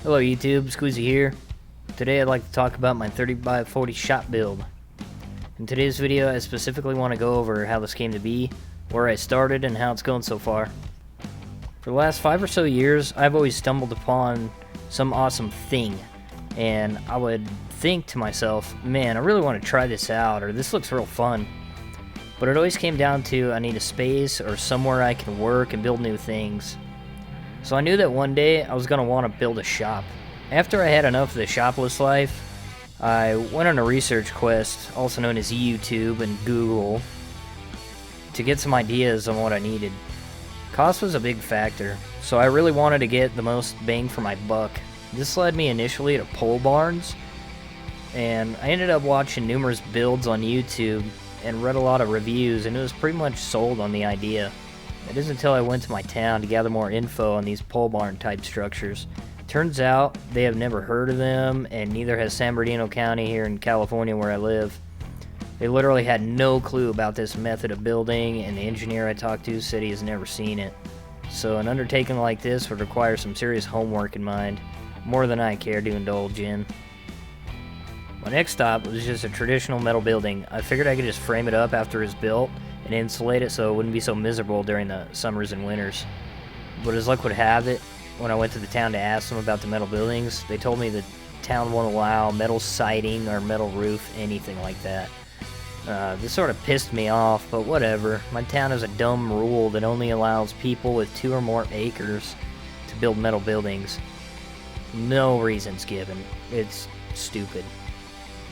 Hello YouTube, Squeezy here. Today I'd like to talk about my 30x40 shop build. In today's video I specifically want to go over how this came to be, where I started, and how it's going so far. For the last 5 or so years I've always stumbled upon some awesome thing, and I would think to myself, man, I really want to try this out, or this looks real fun. But it always came down to I need a space or somewhere I can work and build new things. So I knew that one day I was going to want to build a shop. After I had enough of the shopless life, I went on a research quest, also known as YouTube and Google, to get some ideas on what I needed. Cost was a big factor, so I really wanted to get the most bang for my buck. This led me initially to pole barns, and I ended up watching numerous builds on YouTube and read a lot of reviews, and it was pretty much sold on the idea. It isn't until I went to my town to gather more info on these pole barn type structures. Turns out they have never heard of them, and neither has San Bernardino County here in California where I live. They literally had no clue about this method of building, and the engineer I talked to said he has never seen it. So an undertaking like this would require some serious homework in mind, more than I care to indulge in. My next stop was just a traditional metal building. I figured I could just frame it up after it's built and insulate it so it wouldn't be so miserable during the summers and winters. But as luck would have it, when I went to the town to ask them about the metal buildings, they told me the town won't allow metal siding or metal roof, anything like that. This sort of pissed me off, but whatever. My town has a dumb rule that only allows people with 2 or more acres to build metal buildings. No reasons given. It's stupid.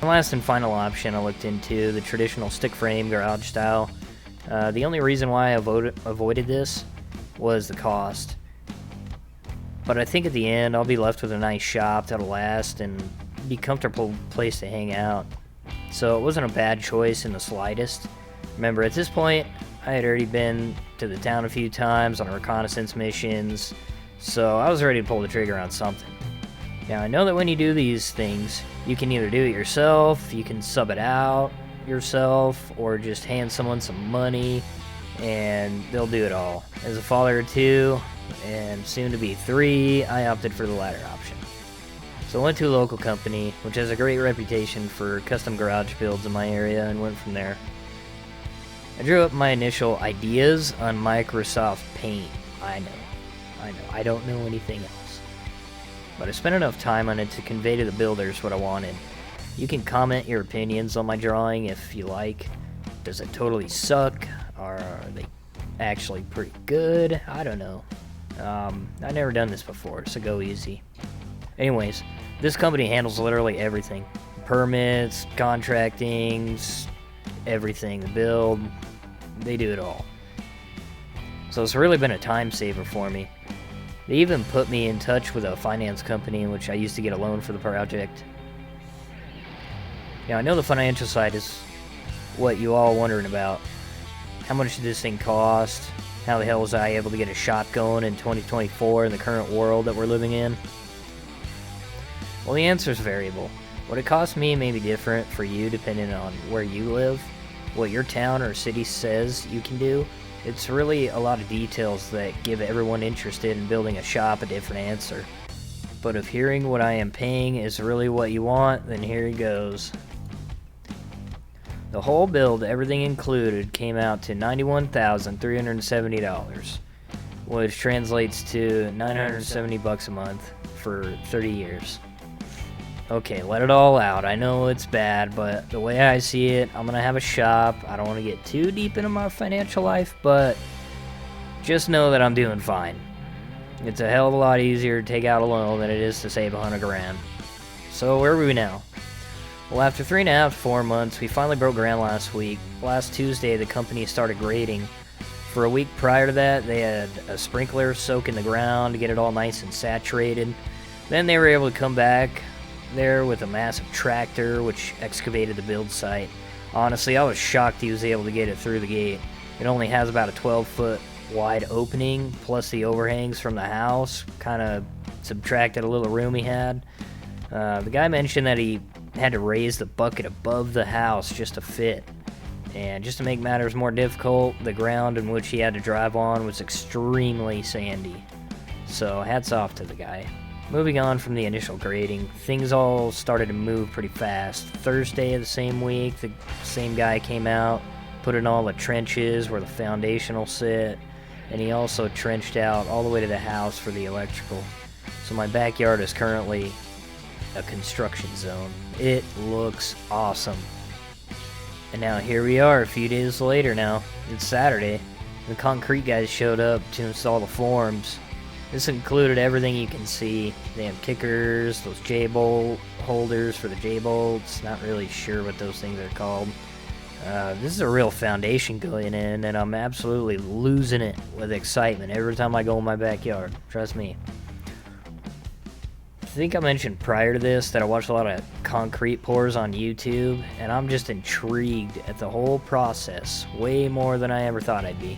The last and final option I looked into, the traditional stick frame garage style. The only reason why I avoided this was the cost. But I think at the end I'll be left with a nice shop that'll last and be a comfortable place to hang out. So it wasn't a bad choice in the slightest. Remember, at this point I had already been to the town a few times on reconnaissance missions, so I was ready to pull the trigger on something. Now I know that when you do these things, you can either do it yourself, you can sub it out yourself, or just hand someone some money and they'll do it all. As a father of 2 and soon to be 3, I opted for the latter option. So I went to a local company which has a great reputation for custom garage builds in my area and went from there. I drew up my initial ideas on Microsoft Paint. I know, I don't know anything else. But I spent enough time on it to convey to the builders what I wanted. You can comment your opinions on my drawing if you like. Does it totally suck? Or are they actually pretty good? I don't know. I've never done this before, so go easy. Anyways, this company handles literally everything. Permits, contracting, everything. The build, they do it all. So it's really been a time saver for me. They even put me in touch with a finance company in which I used to get a loan for the project. Now I know the financial side is what you all wondering about. How much did this thing cost? How the hell was I able to get a shop going in 2024 in the current world that we're living in? Well, the answer is variable. What it cost me may be different for you depending on where you live, what your town or city says you can do. It's really a lot of details that give everyone interested in building a shop a different answer. But if hearing what I am paying is really what you want, then here it goes. The whole build, everything included, came out to $91,370, which translates to $970 a month for 30 years. Okay, let it all out. I know it's bad, but the way I see it, I'm gonna have a shop. I don't want to get too deep into my financial life, but just know that I'm doing fine. It's a hell of a lot easier to take out a loan than it is to save $100 grand. So where are we now? Well, after 3.5 to 4 months, we finally broke ground last week. Last Tuesday, the company started grading. For a week prior to that, they had a sprinkler soak in the ground to get it all nice and saturated. Then they were able to come back there with a massive tractor, which excavated the build site. Honestly, I was shocked he was able to get it through the gate. It only has about a 12-foot wide opening, plus the overhangs from the house kind of subtracted a little room he had. The guy mentioned that he had to raise the bucket above the house just to fit. And just to make matters more difficult, the ground in which he had to drive on was extremely sandy. So hats off to the guy. Moving on from the initial grading, things all started to move pretty fast. Thursday of the same week, the same guy came out, put in all the trenches where the foundation will sit, and he also trenched out all the way to the house for the electrical. So my backyard is currently a construction zone. It looks awesome. And now here we are a few days later now. It's Saturday. The concrete guys showed up to install the forms. This included everything you can see. They have kickers, those J-bolt holders for the J-bolts. Not really sure what those things are called. This is a real foundation going in, and I'm absolutely losing it with excitement every time I go in my backyard. Trust me. I think I mentioned prior to this that I watched a lot of concrete pours on YouTube, and I'm just intrigued at the whole process, way more than I ever thought I'd be.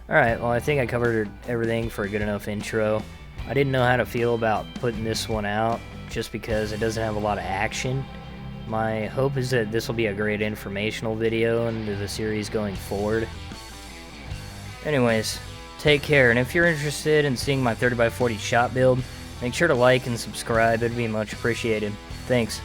Alright, well I think I covered everything for a good enough intro. I didn't know how to feel about putting this one out, just because it doesn't have a lot of action. My hope is that this will be a great informational video into the series going forward. Anyways, take care, and if you're interested in seeing my 30x40 shop build, make sure to like and subscribe, it'd be much appreciated. Thanks.